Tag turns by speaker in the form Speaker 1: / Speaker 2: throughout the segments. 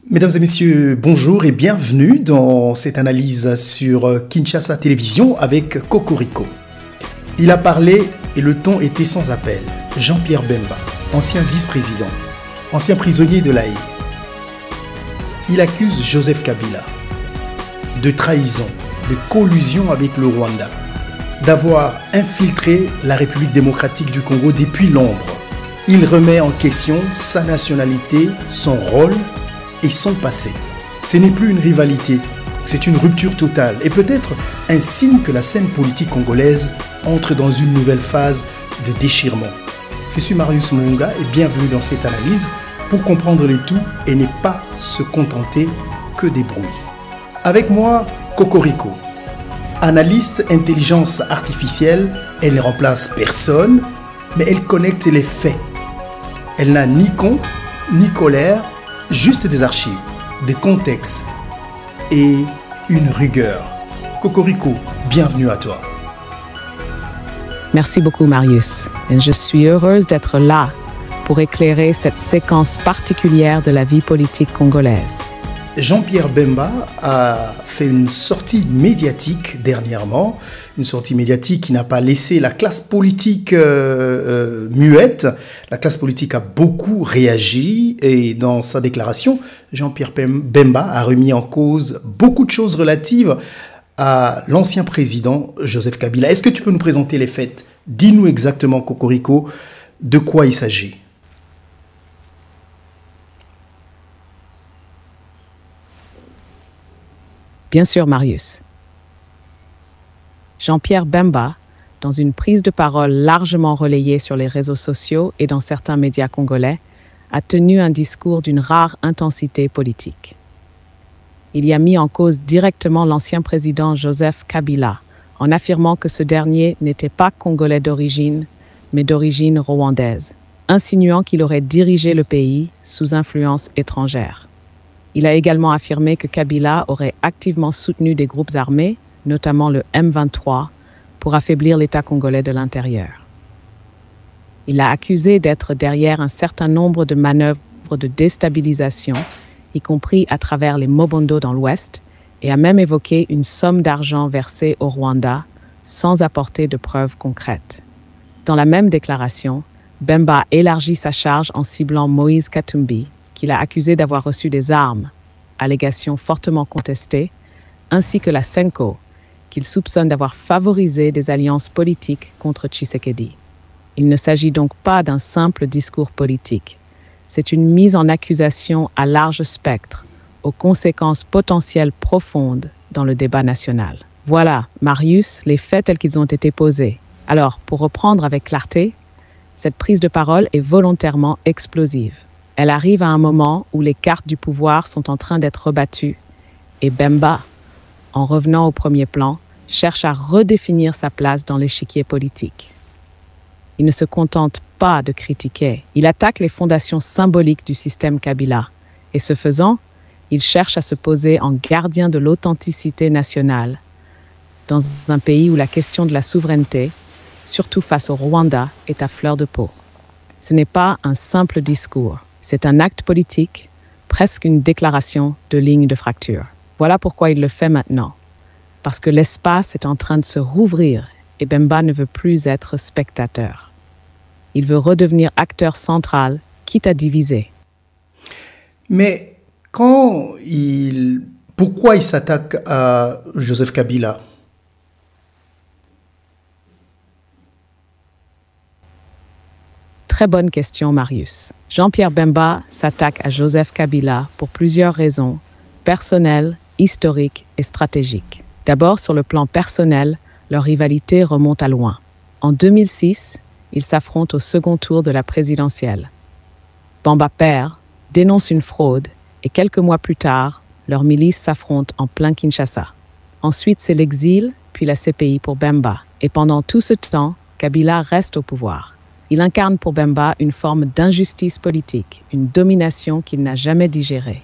Speaker 1: Mesdames et messieurs, bonjour et bienvenue dans cette analyse sur Kinshasa Télévision avec Cocorico. Il a parlé et le ton était sans appel. Jean-Pierre Bemba, ancien vice-président, ancien prisonnier de l'AE. Il accuse Joseph Kabila de trahison, de collusion avec le Rwanda, d'avoir infiltré la République démocratique du Congo depuis l'ombre. Il remet en question sa nationalité, son rôle et son passé. Ce n'est plus une rivalité, c'est une rupture totale et peut-être un signe que la scène politique congolaise entre dans une nouvelle phase de déchirement. Je suis Marius Munga et bienvenue dans cette analyse pour comprendre les tout et ne pas se contenter que des bruits. Avec moi, Cocorico. Analyste intelligence artificielle, elle ne remplace personne, mais elle connecte les faits. Elle n'a ni con, ni colère, juste des archives, des contextes et une rigueur. Cocorico, bienvenue à toi.
Speaker 2: Merci beaucoup Marius. Et je suis heureuse d'être là pour éclairer cette séquence particulière de la vie politique congolaise.
Speaker 1: Jean-Pierre Bemba a fait une sortie médiatique dernièrement, une sortie médiatique qui n'a pas laissé la classe politique muette. La classe politique a beaucoup réagi et dans sa déclaration, Jean-Pierre Bemba a remis en cause beaucoup de choses relatives à l'ancien président Joseph Kabila. Est-ce que tu peux nous présenter les faits? Dis-nous exactement, Cocorico, de quoi il s'agit.
Speaker 2: Bien sûr, Marius. Jean-Pierre Bemba, dans une prise de parole largement relayée sur les réseaux sociaux et dans certains médias congolais, a tenu un discours d'une rare intensité politique. Il y a mis en cause directement l'ancien président Joseph Kabila, en affirmant que ce dernier n'était pas congolais d'origine, mais d'origine rwandaise, insinuant qu'il aurait dirigé le pays sous influence étrangère. Il a également affirmé que Kabila aurait activement soutenu des groupes armés, notamment le M23, pour affaiblir l'État congolais de l'intérieur. Il l'a accusé d'être derrière un certain nombre de manœuvres de déstabilisation, y compris à travers les Mobondo dans l'Ouest, et a même évoqué une somme d'argent versée au Rwanda sans apporter de preuves concrètes. Dans la même déclaration, Bemba élargit sa charge en ciblant Moïse Katumbi, qu'il a accusé d'avoir reçu des armes, allégation fortement contestée, ainsi que la Senko, qu'il soupçonne d'avoir favorisé des alliances politiques contre Tshisekedi. Il ne s'agit donc pas d'un simple discours politique. C'est une mise en accusation à large spectre, aux conséquences potentielles profondes dans le débat national. Voilà, Marius, les faits tels qu'ils ont été posés. Alors, pour reprendre avec clarté, cette prise de parole est volontairement explosive. Elle arrive à un moment où les cartes du pouvoir sont en train d'être rebattues et Bemba, en revenant au premier plan, cherche à redéfinir sa place dans l'échiquier politique. Il ne se contente pas de critiquer, il attaque les fondations symboliques du système Kabila et ce faisant, il cherche à se poser en gardien de l'authenticité nationale dans un pays où la question de la souveraineté, surtout face au Rwanda, est à fleur de peau. Ce n'est pas un simple discours. C'est un acte politique, presque une déclaration de ligne de fracture. Voilà pourquoi il le fait maintenant. Parce que l'espace est en train de se rouvrir et Bemba ne veut plus être spectateur. Il veut redevenir acteur central, quitte à diviser.
Speaker 1: Mais pourquoi il s'attaque à Joseph Kabila?
Speaker 2: Très bonne question, Marius. Jean-Pierre Bemba s'attaque à Joseph Kabila pour plusieurs raisons, personnelles, historiques et stratégiques. D'abord, sur le plan personnel, leur rivalité remonte à loin. En 2006, ils s'affrontent au second tour de la présidentielle. Bemba perd, dénonce une fraude et quelques mois plus tard, leurs milices s'affrontent en plein Kinshasa. Ensuite, c'est l'exil, puis la CPI pour Bemba. Et pendant tout ce temps, Kabila reste au pouvoir. Il incarne pour Bemba une forme d'injustice politique, une domination qu'il n'a jamais digérée.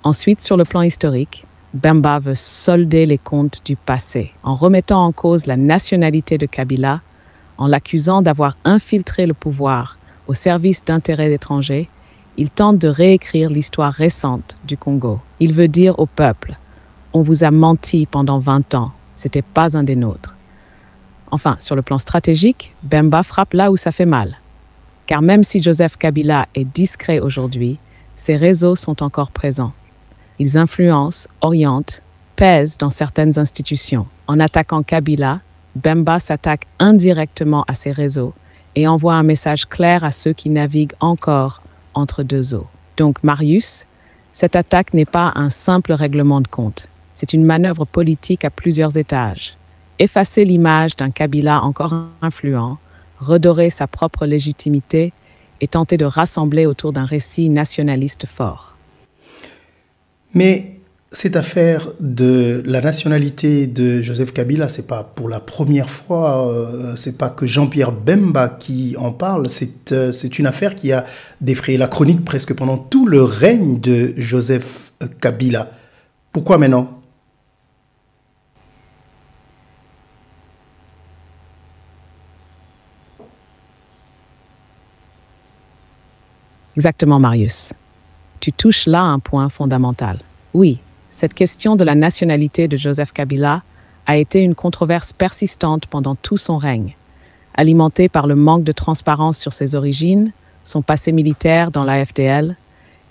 Speaker 2: Ensuite, sur le plan historique, Bemba veut solder les comptes du passé, en remettant en cause la nationalité de Kabila, en l'accusant d'avoir infiltré le pouvoir au service d'intérêts étrangers Il tente de réécrire l'histoire récente du Congo. Il veut dire au peuple, on vous a menti pendant 20 ans, c'était pas un des nôtres. Enfin, sur le plan stratégique, Bemba frappe là où ça fait mal. Car même si Joseph Kabila est discret aujourd'hui, ses réseaux sont encore présents. Ils influencent, orientent, pèsent dans certaines institutions. En attaquant Kabila, Bemba s'attaque indirectement à ses réseaux et envoie un message clair à ceux qui naviguent encore entre deux eaux. Donc, Marius, cette attaque n'est pas un simple règlement de compte. C'est une manœuvre politique à plusieurs étages. Effacer l'image d'un Kabila encore influent, redorer sa propre légitimité et tenter de rassembler autour d'un récit nationaliste fort.
Speaker 1: Mais cette affaire de la nationalité de Joseph Kabila, c'est pas pour la première fois, c'est pas que Jean-Pierre Bemba qui en parle, c'est une affaire qui a défrayé la chronique presque pendant tout le règne de Joseph Kabila. Pourquoi maintenant ?
Speaker 2: Exactement, Marius. Tu touches là un point fondamental. Oui, cette question de la nationalité de Joseph Kabila a été une controverse persistante pendant tout son règne, alimentée par le manque de transparence sur ses origines, son passé militaire dans la FDL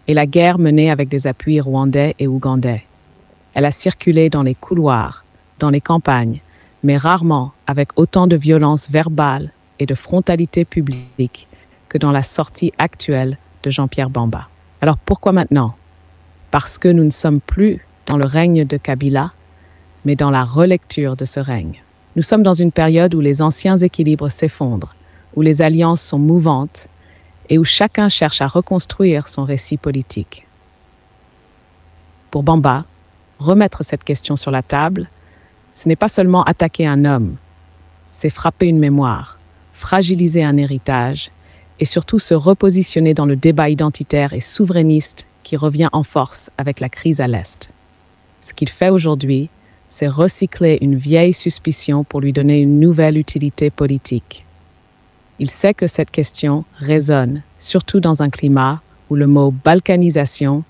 Speaker 2: et la guerre menée avec des appuis rwandais et ougandais. Elle a circulé dans les couloirs, dans les campagnes, mais rarement avec autant de violence verbale et de frontalité publique que dans la sortie actuelle de Jean-Pierre Bemba. Alors pourquoi maintenant ? Parce que nous ne sommes plus dans le règne de Kabila, mais dans la relecture de ce règne. Nous sommes dans une période où les anciens équilibres s'effondrent, où les alliances sont mouvantes et où chacun cherche à reconstruire son récit politique. Pour Bemba, remettre cette question sur la table, ce n'est pas seulement attaquer un homme, c'est frapper une mémoire, fragiliser un héritage et surtout se repositionner dans le débat identitaire et souverainiste qui revient en force avec la crise à l'Est. Ce qu'il fait aujourd'hui, c'est recycler une vieille suspicion pour lui donner une nouvelle utilité politique. Il sait que cette question résonne, surtout dans un climat où le mot « balkanisation »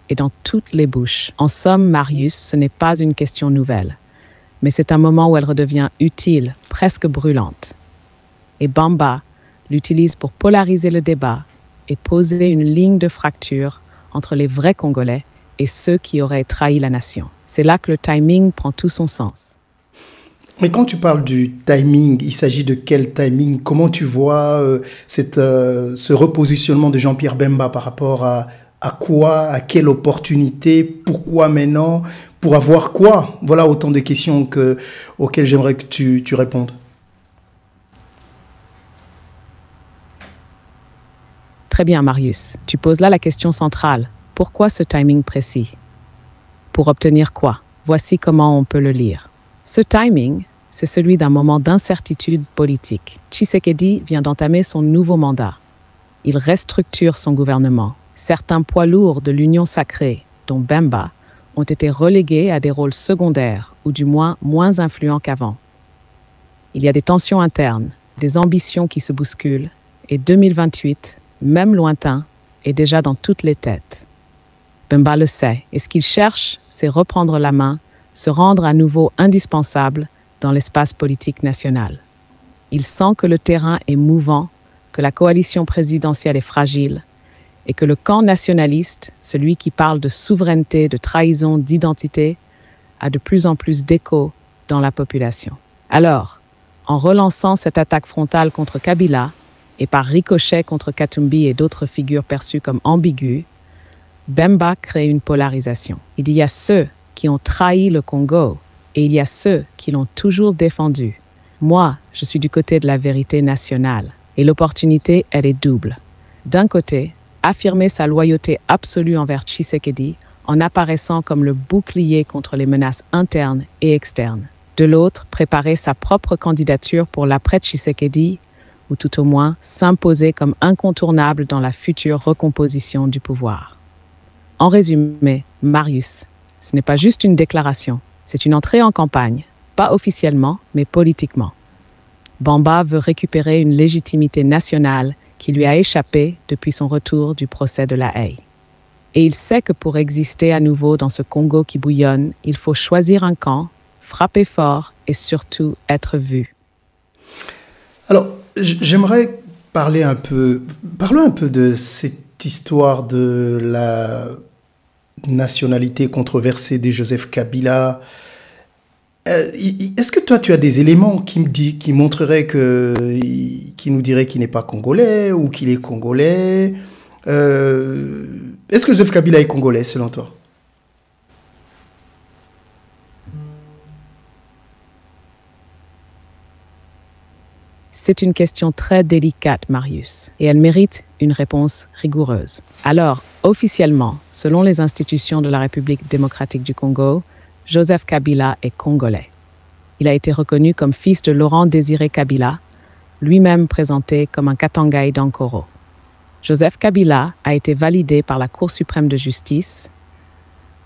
Speaker 2: est dans toutes les bouches. En somme, Marius, ce n'est pas une question nouvelle, mais c'est un moment où elle redevient utile, presque brûlante. Et Bemba l'utilise pour polariser le débat et poser une ligne de fracture entre les vrais Congolais et ceux qui auraient trahi la nation. C'est là que le timing prend tout son sens.
Speaker 1: Mais quand tu parles du timing, il s'agit de quel timing ? Comment tu vois ce repositionnement de Jean-Pierre Bemba par rapport à quoi, à quelle opportunité, pourquoi maintenant, pour avoir quoi ? Voilà autant de questions auxquelles j'aimerais que tu répondes.
Speaker 2: Très bien, Marius. Tu poses là la question centrale. Pourquoi ce timing précis ? Pour obtenir quoi ? Voici comment on peut le lire. Ce timing, c'est celui d'un moment d'incertitude politique. Tshisekedi vient d'entamer son nouveau mandat. Il restructure son gouvernement. Certains poids lourds de l'Union sacrée, dont Bemba, ont été relégués à des rôles secondaires, ou du moins moins influents qu'avant. Il y a des tensions internes, des ambitions qui se bousculent, et 2028, même lointain, est déjà dans toutes les têtes. Bemba le sait, et ce qu'il cherche, c'est reprendre la main, se rendre à nouveau indispensable dans l'espace politique national. Il sent que le terrain est mouvant, que la coalition présidentielle est fragile, et que le camp nationaliste, celui qui parle de souveraineté, de trahison, d'identité, a de plus en plus d'écho dans la population. Alors, en relançant cette attaque frontale contre Kabila, et par ricochet contre Katumbi et d'autres figures perçues comme ambiguës, Bemba crée une polarisation. Il y a ceux qui ont trahi le Congo et il y a ceux qui l'ont toujours défendu. Moi, je suis du côté de la vérité nationale et l'opportunité, elle est double. D'un côté, affirmer sa loyauté absolue envers Tshisekedi en apparaissant comme le bouclier contre les menaces internes et externes. De l'autre, préparer sa propre candidature pour l'après-Tshisekedi ou tout au moins s'imposer comme incontournable dans la future recomposition du pouvoir. En résumé, Marius, ce n'est pas juste une déclaration, c'est une entrée en campagne, pas officiellement, mais politiquement. Bemba veut récupérer une légitimité nationale qui lui a échappé depuis son retour du procès de La Haye. Et il sait que pour exister à nouveau dans ce Congo qui bouillonne, il faut choisir un camp, frapper fort et surtout être vu.
Speaker 1: Alors, j'aimerais parler un peu de cette histoire de la nationalité controversée de Joseph Kabila. Est-ce que toi, tu as des éléments qui montreraient qui nous diraient qu'il n'est pas congolais ou qu'il est congolais? Est-ce que Joseph Kabila est congolais, selon toi?
Speaker 2: C'est une question très délicate, Marius, et elle mérite une réponse rigoureuse. Alors, officiellement, selon les institutions de la République démocratique du Congo, Joseph Kabila est congolais. Il a été reconnu comme fils de Laurent Désiré Kabila, lui-même présenté comme un Katangai d'Ankoro. Joseph Kabila a été validé par la Cour suprême de justice,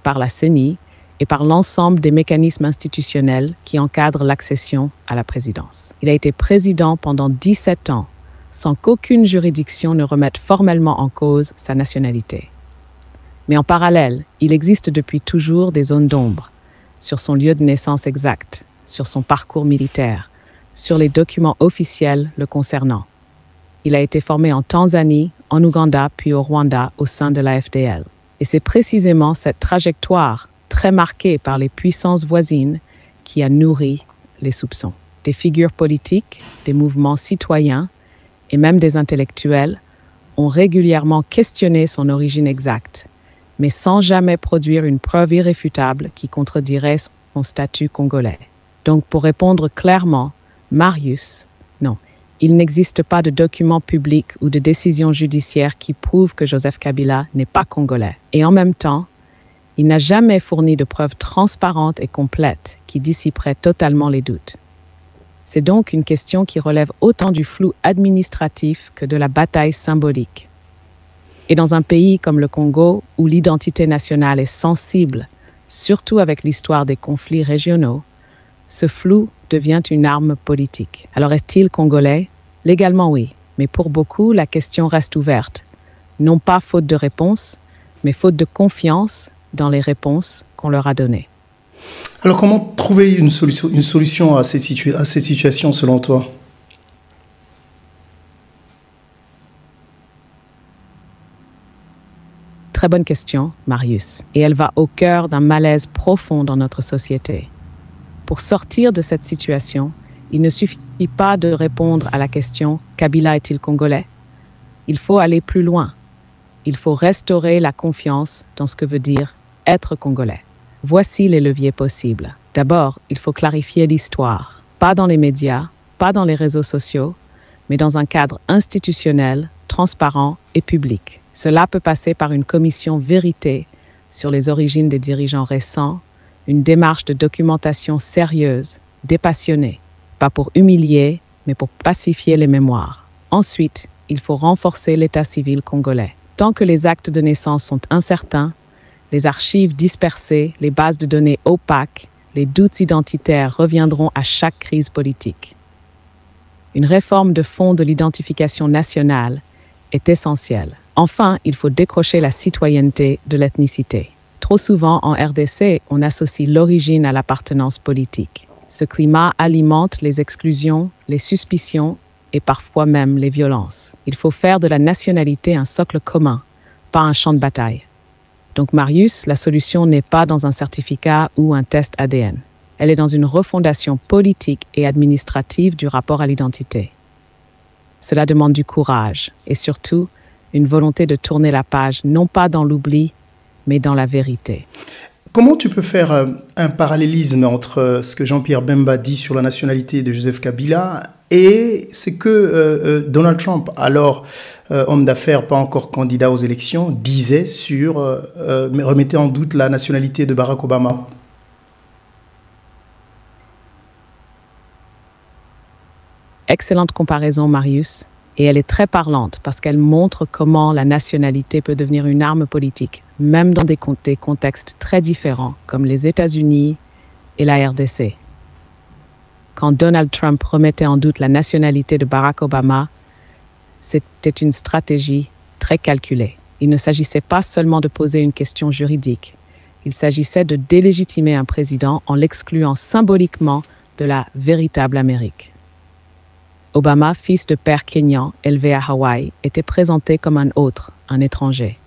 Speaker 2: par la CENI et par l'ensemble des mécanismes institutionnels qui encadrent l'accession à la présidence. Il a été président pendant 17 ans, sans qu'aucune juridiction ne remette formellement en cause sa nationalité. Mais en parallèle, il existe depuis toujours des zones d'ombre sur son lieu de naissance exact, sur son parcours militaire, sur les documents officiels le concernant. Il a été formé en Tanzanie, en Ouganda, puis au Rwanda, au sein de la FDL. Et c'est précisément cette trajectoire, très marquée par les puissances voisines, qui a nourri les soupçons. Des figures politiques, des mouvements citoyens et même des intellectuels ont régulièrement questionné son origine exacte, mais sans jamais produire une preuve irréfutable qui contredirait son statut congolais. Donc, pour répondre clairement, Marius, non, il n'existe pas de document public ou de décision judiciaire qui prouve que Joseph Kabila n'est pas congolais. Et en même temps, il n'a jamais fourni de preuves transparentes et complètes qui dissiperaient totalement les doutes. C'est donc une question qui relève autant du flou administratif que de la bataille symbolique. Et dans un pays comme le Congo, où l'identité nationale est sensible, surtout avec l'histoire des conflits régionaux, ce flou devient une arme politique. Alors est-il congolais? Légalement oui, mais pour beaucoup, la question reste ouverte. Non pas faute de réponse, mais faute de confiance dans les réponses qu'on leur a données.
Speaker 1: Alors comment trouver une solution à cette situation selon toi?
Speaker 2: Très bonne question, Marius, et elle va au cœur d'un malaise profond dans notre société. Pour sortir de cette situation, il ne suffit pas de répondre à la question « Kabila est-il congolais ?» Il faut aller plus loin. Il faut restaurer la confiance dans ce que veut dire être congolais. Voici les leviers possibles. D'abord, il faut clarifier l'histoire, pas dans les médias, pas dans les réseaux sociaux, mais dans un cadre institutionnel, transparent et public. Cela peut passer par une commission vérité sur les origines des dirigeants récents, une démarche de documentation sérieuse, dépassionnée, pas pour humilier, mais pour pacifier les mémoires. Ensuite, il faut renforcer l'état civil congolais. Tant que les actes de naissance sont incertains, les archives dispersées, les bases de données opaques, les doutes identitaires reviendront à chaque crise politique. Une réforme de fond de l'identification nationale est essentielle. Enfin, il faut décrocher la citoyenneté de l'ethnicité. Trop souvent, en RDC, on associe l'origine à l'appartenance politique. Ce climat alimente les exclusions, les suspicions et parfois même les violences. Il faut faire de la nationalité un socle commun, pas un champ de bataille. Donc Marius, la solution n'est pas dans un certificat ou un test ADN. Elle est dans une refondation politique et administrative du rapport à l'identité. Cela demande du courage et surtout une volonté de tourner la page, non pas dans l'oubli, mais dans la vérité.
Speaker 1: Comment tu peux faire un parallélisme entre ce que Jean-Pierre Bemba dit sur la nationalité de Joseph Kabila et ce que Donald Trump, alors homme d'affaires pas encore candidat aux élections, disait sur, remettait en doute la nationalité de Barack Obama?
Speaker 2: Excellente comparaison, Marius. Et elle est très parlante parce qu'elle montre comment la nationalité peut devenir une arme politique, même dans des contextes très différents, comme les États-Unis et la RDC. Quand Donald Trump remettait en doute la nationalité de Barack Obama, C'était une stratégie très calculée. Il ne s'agissait pas seulement de poser une question juridique. Il s'agissait de délégitimer un président en l'excluant symboliquement de la véritable Amérique. Obama, fils de père kényan, élevé à Hawaï, était présenté comme un autre, un étranger.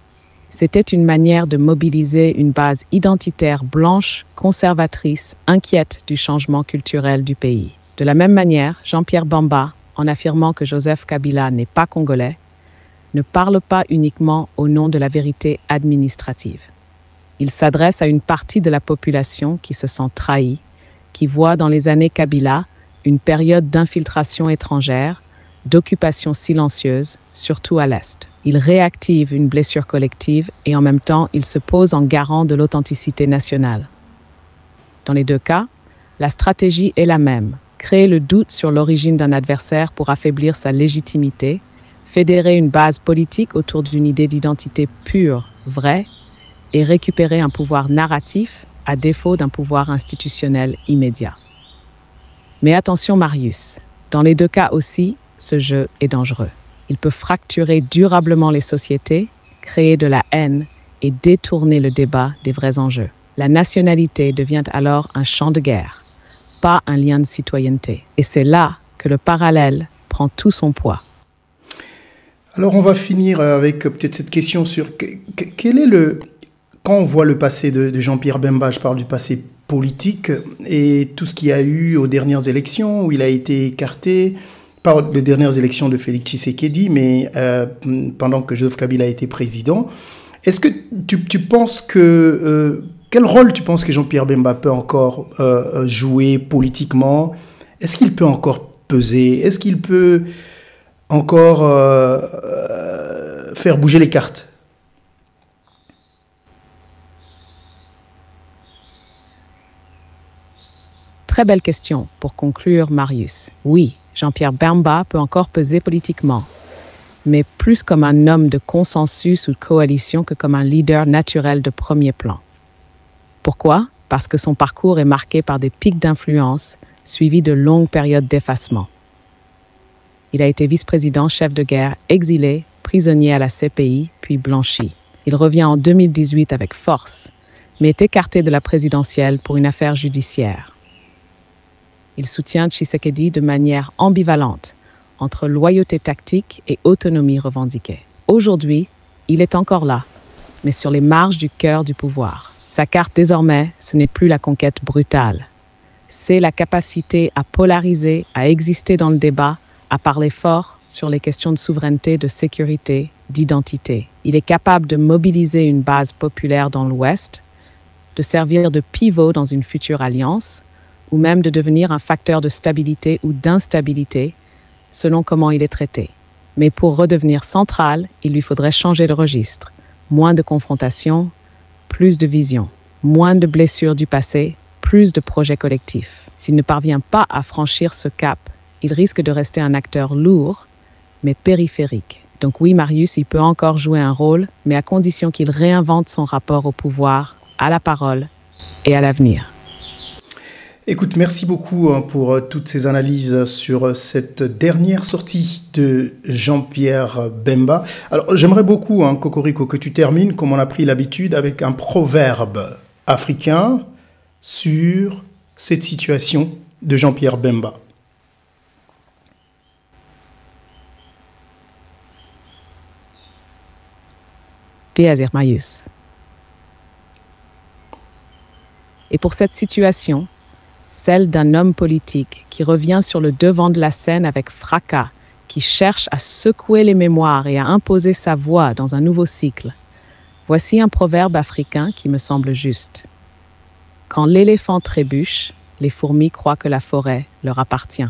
Speaker 2: C'était une manière de mobiliser une base identitaire blanche, conservatrice, inquiète du changement culturel du pays. De la même manière, Jean-Pierre Bemba, en affirmant que Joseph Kabila n'est pas congolais, ne parle pas uniquement au nom de la vérité administrative. Il s'adresse à une partie de la population qui se sent trahie, qui voit dans les années Kabila une période d'infiltration étrangère, d'occupation silencieuse, surtout à l'Est. Il réactive une blessure collective et en même temps, il se pose en garant de l'authenticité nationale. Dans les deux cas, la stratégie est la même. Créer le doute sur l'origine d'un adversaire pour affaiblir sa légitimité, fédérer une base politique autour d'une idée d'identité pure, vraie, et récupérer un pouvoir narratif à défaut d'un pouvoir institutionnel immédiat. Mais attention Marius, dans les deux cas aussi, ce jeu est dangereux. Il peut fracturer durablement les sociétés, créer de la haine et détourner le débat des vrais enjeux. La nationalité devient alors un champ de guerre, pas un lien de citoyenneté. Et c'est là que le parallèle prend tout son poids.
Speaker 1: Alors on va finir avec peut-être cette question sur quel est le... Quand on voit le passé de Jean-Pierre Bemba, je parle du passé politique et tout ce qu'il y a eu aux dernières élections où il a été écarté, pas les dernières élections de Félix Tshisekedi, mais pendant que Joseph Kabila était président. Est-ce que tu penses que... quel rôle tu penses que Jean-Pierre Bemba peut encore jouer politiquement? Est-ce qu'il peut encore peser? Est-ce qu'il peut encore faire bouger les cartes?
Speaker 2: Très belle question pour conclure, Marius. Oui, Jean-Pierre Bemba peut encore peser politiquement, mais plus comme un homme de consensus ou de coalition que comme un leader naturel de premier plan. Pourquoi? Parce que son parcours est marqué par des pics d'influence, suivis de longues périodes d'effacement. Il a été vice-président, chef de guerre, exilé, prisonnier à la CPI, puis blanchi. Il revient en 2018 avec force, mais est écarté de la présidentielle pour une affaire judiciaire. Il soutient Tshisekedi de manière ambivalente, entre loyauté tactique et autonomie revendiquée. Aujourd'hui, il est encore là, mais sur les marges du cœur du pouvoir. Sa carte désormais, ce n'est plus la conquête brutale. C'est la capacité à polariser, à exister dans le débat, à parler fort sur les questions de souveraineté, de sécurité, d'identité. Il est capable de mobiliser une base populaire dans l'Ouest, de servir de pivot dans une future alliance, ou même de devenir un facteur de stabilité ou d'instabilité, selon comment il est traité. Mais pour redevenir central, il lui faudrait changer de registre. Moins de confrontation, plus de vision, moins de blessures du passé, plus de projets collectifs. S'il ne parvient pas à franchir ce cap, il risque de rester un acteur lourd, mais périphérique. Donc oui, Marius, il peut encore jouer un rôle, mais à condition qu'il réinvente son rapport au pouvoir, à la parole et à l'avenir.
Speaker 1: Écoute, merci beaucoup pour toutes ces analyses sur cette dernière sortie de Jean-Pierre Bemba. Alors, j'aimerais beaucoup, Cocorico, que tu termines, comme on a pris l'habitude, avec un proverbe africain sur cette situation de Jean-Pierre Bemba.
Speaker 2: Plaisir, Marius. Et pour cette situation, celle d'un homme politique qui revient sur le devant de la scène avec fracas, qui cherche à secouer les mémoires et à imposer sa voix dans un nouveau cycle. Voici un proverbe africain qui me semble juste. Quand l'éléphant trébuche, les fourmis croient que la forêt leur appartient.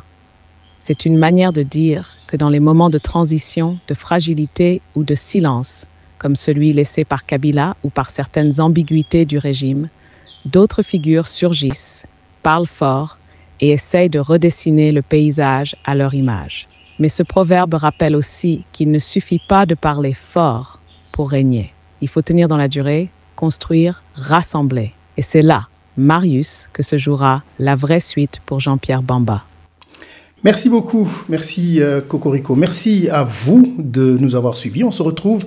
Speaker 2: C'est une manière de dire que dans les moments de transition, de fragilité ou de silence, comme celui laissé par Kabila ou par certaines ambiguïtés du régime, d'autres figures surgissent, parlent fort et essayent de redessiner le paysage à leur image. Mais ce proverbe rappelle aussi qu'il ne suffit pas de parler fort pour régner. Il faut tenir dans la durée, construire, rassembler. Et c'est là, Marius, que se jouera la vraie suite pour Jean-Pierre Bemba.
Speaker 1: Merci beaucoup, merci Cocorico. Merci à vous de nous avoir suivis. On se retrouve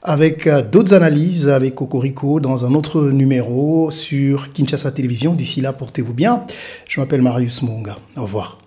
Speaker 1: avec d'autres analyses avec Cocorico dans un autre numéro sur Kinshasa Télévision. D'ici là, portez-vous bien. Je m'appelle Marius Monga. Au revoir.